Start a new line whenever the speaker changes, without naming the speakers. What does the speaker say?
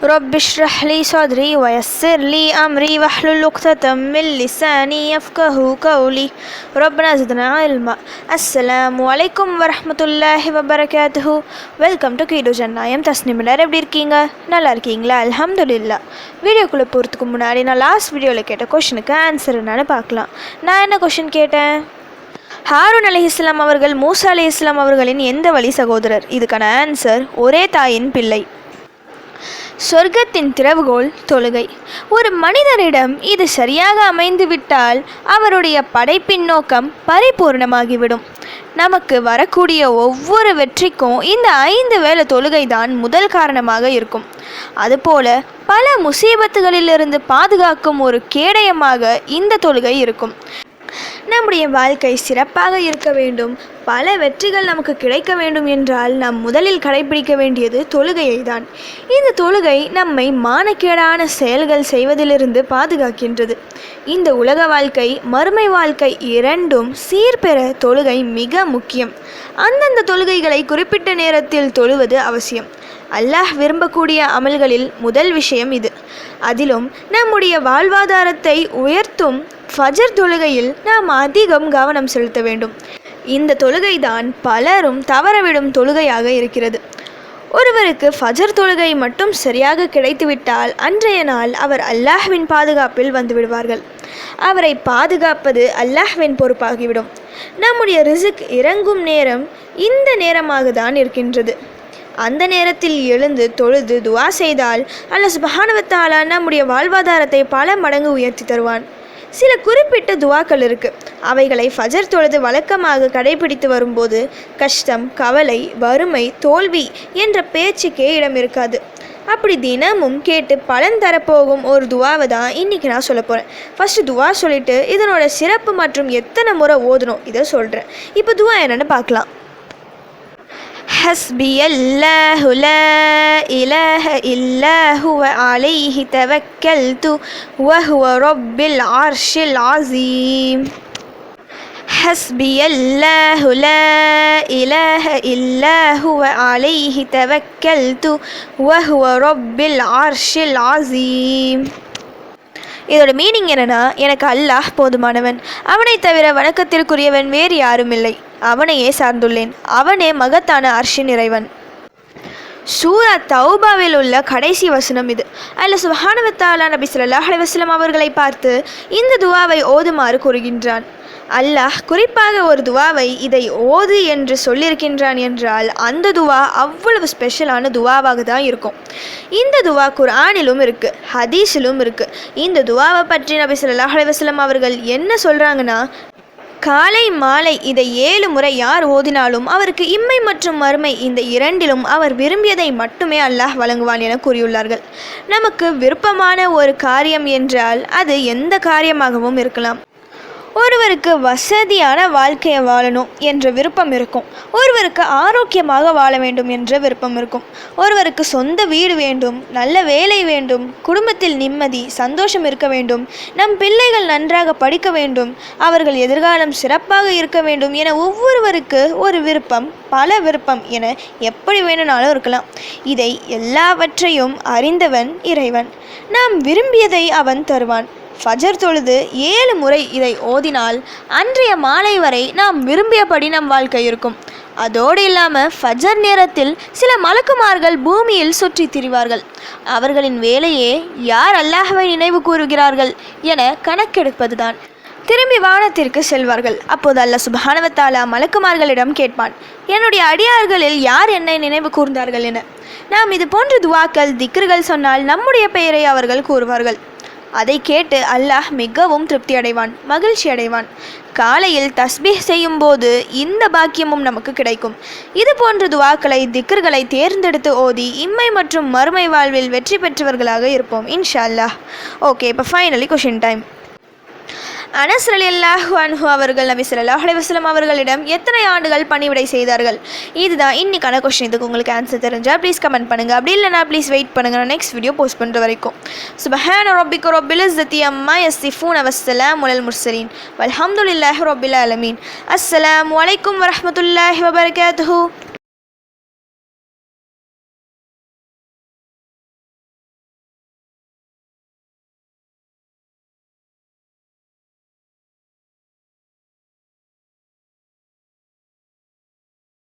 رب اشرح لي صدري ويسر لي أمري واحلل عقدة من لساني يفقهوا قولي ربنا زدنا علما. அஸ்ஸலாமு அலைக்கும் வரஹ்மத்துல்லாஹி வபரகாத்துஹு. வெல்கம் டு கீடு ஜன்னாயம். தஸ்னிம் எல்லாரும் எப்படி இருக்கீங்க? நல்லா இருக்கீங்களா? அல்ஹம்துலில்லாஹ். வீடியோக்குள்ளே போகிறதுக்கு முன்னாடி நான் லாஸ்ட் வீடியோவில் கேட்ட கொஷனுக்கு ஆன்சர் என்னன்னு பார்க்கலாம். நான் என்ன கொஷின் கேட்டேன்? ஹாரூன் அலைஹிஸ்ஸலாம் அவர்கள் மூசா அலைஹிஸ்ஸலாம் அவர்களின் எந்த வழி சகோதரர்? இதுக்கான ஆன்சர் ஒரே தாயின் பிள்ளை. சொர்க்கத்தின் திறவுகோல் தொழுகை. ஒரு மனிதரிடம் இது சரியாக அமைந்துவிட்டால் அவருடைய படைப்பின் நோக்கம் பரிபூர்ணமாகிவிடும். நமக்கு வரக்கூடிய ஒவ்வொரு வெற்றிக்கும் இந்த 5 வேளை தொழுகை தான் முதல் காரணமாக இருக்கும். அதுபோல பல முசீபத்துகளிலிருந்து பாதுகாக்கும் ஒரு கேடயமாக இந்த தொழுகை இருக்கும். நம்முடைய வாழ்க்கை சிறப்பாக இருக்க வேண்டும், பல வெற்றிகள் நமக்கு கிடைக்க வேண்டும் என்றால் நாம் முதலில் கடைபிடிக்க வேண்டியது தொழுகையை தான். இந்த தொழுகை நம்மை மானக்கேடான செயல்கள் செய்வதிலிருந்து பாதுகாக்கின்றது. இந்த உலக வாழ்க்கை மறுமை வாழ்க்கை இரண்டும் சீர்பெற தொழுகை மிக முக்கியம். அந்தந்த தொழுகைகளை குறிப்பிட்ட நேரத்தில் தொழுவது அவசியம். அல்லாஹ் விரும்பக்கூடிய அமல்களில் முதல் விஷயம் இது. அதிலும் நம்முடைய வாழ்வாதாரத்தை உயர்த்தும் ஃபஜர் தொழுகையில் நாம் அதிகம் கவனம் செலுத்த வேண்டும். இந்த தொழுகை தான் பலரும் தவறவிடும் தொழுகையாக இருக்கிறது. ஒருவருக்கு ஃபஜர் தொழுகை மட்டும் சரியாக கிடைத்துவிட்டால் அன்றைய நாள் அவர் அல்லாஹ்வின் பாதுகாப்பில் வந்துவிடுவார்கள். அவரை பாதுகாப்பது அல்லாஹ்வின் பொறுப்பாகிவிடும். நம்முடைய ரிஸ்க் இறங்கும் நேரம் இந்த நேரமாக தான் இருக்கின்றது. அந்த நேரத்தில் எழுந்து தொழுது துவா செய்தால் அல்லாஹ் சுப்ஹானஹு வ தஆலா நம்முடைய வாழ்வாதாரத்தை பல மடங்கு உயர்த்தி தருவான். சில குறிப்பிட்ட துவாக்கள் இருக்குது. அவைகளை ஃபஜர் தொழுது வழக்கமாக கடைபிடித்து வரும்போது கஷ்டம், கவலை, வறுமை, தோல்வி என்ற பேச்சுக்கே இடம் இருக்காது. அப்படி தினமும் கேட்டு பலன் தரப்போகும் ஒரு துவாவை தான் இன்றைக்கி நான் சொல்ல போகிறேன். ஃபஸ்ட்டு துவா சொல்லிவிட்டு இதனோட சிறப்பு மற்றும் எத்தனை முறை ஓதணும் இதை சொல்கிறேன். இப்போ துவா என்னென்னு பார்க்கலாம். حسبي الله لا إله إلا هو عليه توكلت وهو رب العرش العظيم. حسبي الله لا إله إلا هو عليه توكلت وهو رب العرش العظيم. இதோட மீனிங் என்னென்னா, எனக்கு அல்லாஹ் போதுமானவன், அவனை தவிர வணக்கத்திற்குரியவன் வேறு யாரும் இல்லை, அவனையே சார்ந்துள்ளேன், அவனே மகத்தான அர்ஷின் இறைவன். சூரா தௌபாவில் உள்ள கடைசி வசனம் இது. அல்லாஹ் சுப்ஹானஹு வ தஆலா நபி ஸல்லல்லாஹு அலைஹி வஸல்லம் அவர்களை பார்த்து இந்த துவாவை ஓதுமாறு கூறுகின்றான். அல்லாஹ் குறிப்பாக ஒரு துவாவை இதை ஓது என்று சொல்லியிருக்கின்றான் என்றால் அந்த துவா அவ்வளவு ஸ்பெஷலான துவாவாக தான் இருக்கும். இந்த துவா குர்ஆனிலும் இருக்குது, ஹதீஸிலும் இருக்குது. இந்த துவாவை பற்றி நபி ஸல்லல்லாஹு அலைஹி வஸல்லம் அவர்கள் என்ன சொல்கிறாங்கன்னா, காலை மாலை இதை 7 முறை யார் ஓதினாலும் அவருக்கு இம்மை மற்றும் மறுமை இந்த இரண்டிலும் அவர் விரும்பியதை மட்டுமே அல்லாஹ் வழங்குவான் என கூறியுள்ளார்கள். நமக்கு விருப்பமான ஒரு காரியம் என்றால் அது எந்த காரியமாகவும் இருக்கலாம். ஒருவருக்கு வசதியான வாழ்க்கையை வாழணும் என்ற விருப்பம் இருக்கும். ஒருவருக்கு ஆரோக்கியமாக வாழ வேண்டும் என்ற விருப்பம் இருக்கும். ஒருவருக்கு சொந்த வீடு வேண்டும், நல்ல வேலை வேண்டும், குடும்பத்தில் நிம்மதி சந்தோஷம் இருக்க வேண்டும், நம் பிள்ளைகள் நன்றாக படிக்க வேண்டும், அவர்கள் எதிர்காலம் சிறப்பாக இருக்க வேண்டும் என ஒவ்வொருவருக்கு ஒரு விருப்பம், பல விருப்பம் என எப்படி வேணும்னாலும் இருக்கலாம். இதை எல்லாவற்றையும் அறிந்தவன் இறைவன். நாம் விரும்பியதை அவன் தருவான். ஃபஜர் தொழுது 7 முறை இதை ஓதினால் அன்றைய மாலை வரை நாம் விரும்பியபடி நம் வாழ்க்கை இருக்கும். அதோடு இல்லாமல் ஃபஜர் நேரத்தில் சில மலக்குமார்கள் பூமியில் சுற்றி திரிவார்கள். அவர்களின் வேலையே யார் அல்லாஹ்வை நினைவு கூறுகிறார்கள் என கணக்கெடுப்பது தான். திரும்பி வானத்திற்கு செல்வார்கள். அப்போது அல்லாஹ் சுப்ஹானஹு வ தஆலா மலக்குமார்களிடம் கேட்பான், என்னுடைய அடியார்களில் யார் என்னை நினைவு கூர்ந்தார்கள் என. நாம் இது போன்ற துவாக்கள், திக்ர்கள் சொன்னால் நம்முடைய பெயரை அவர்கள் கூறுவார்கள். அதை கேட்டு அல்லாஹ் மிகவும் திருப்தி அடைவான், மகிழ்ச்சி அடைவான். காலையில் தஸ்பீஹ் செய்யும் போது இந்த பாக்கியமும் நமக்கு கிடைக்கும். இது போன்ற துவாக்களை, திக்ர்களை தேர்ந்தெடுத்து ஓதி இம்மை மற்றும் மறுமை வாழ்வில் வெற்றி பெற்றவர்களாக இருப்போம் இன்ஷா அல்லாஹ். ஓகே, இப்போ ஃபைனலி கொஷின் டைம். அனஸ் ரலியல்லாஹு அன்ஹு அவர்கள் நபி ஸல்லல்லாஹு அலைஹி வஸல்லம் அவர்களிடம் எத்தனை ஆண்டுகள் பணிவிடை செய்தார்கள்? இதுதான் இன்னைக்கான கொஸ்டின். இதுக்கு உங்களுக்கு ஆன்சர் தெரிஞ்சால் ப்ளீஸ் கமெண்ட் பண்ணுங்கள். அப்படி இல்லைனா ப்ளீஸ் வெயிட் பண்ணுங்கள், நான் நெக்ஸ்ட் வீடியோ போஸ்ட் பண்ணுற வரைக்கும். சுப்ஹான ரப்பிக ரப்பில் இஸ்ஸத்தி அம்மா யசிஃபூன வஸ்ஸலாமு அலல் முர்ஸலீன் வல்ஹம்துலில்லாஹி ரப்பில் ஆலமீன். அஸ்ஸலாமு அலைக்கும் வரஹ்மத்துல்லாஹி வபரகாத்துஹு.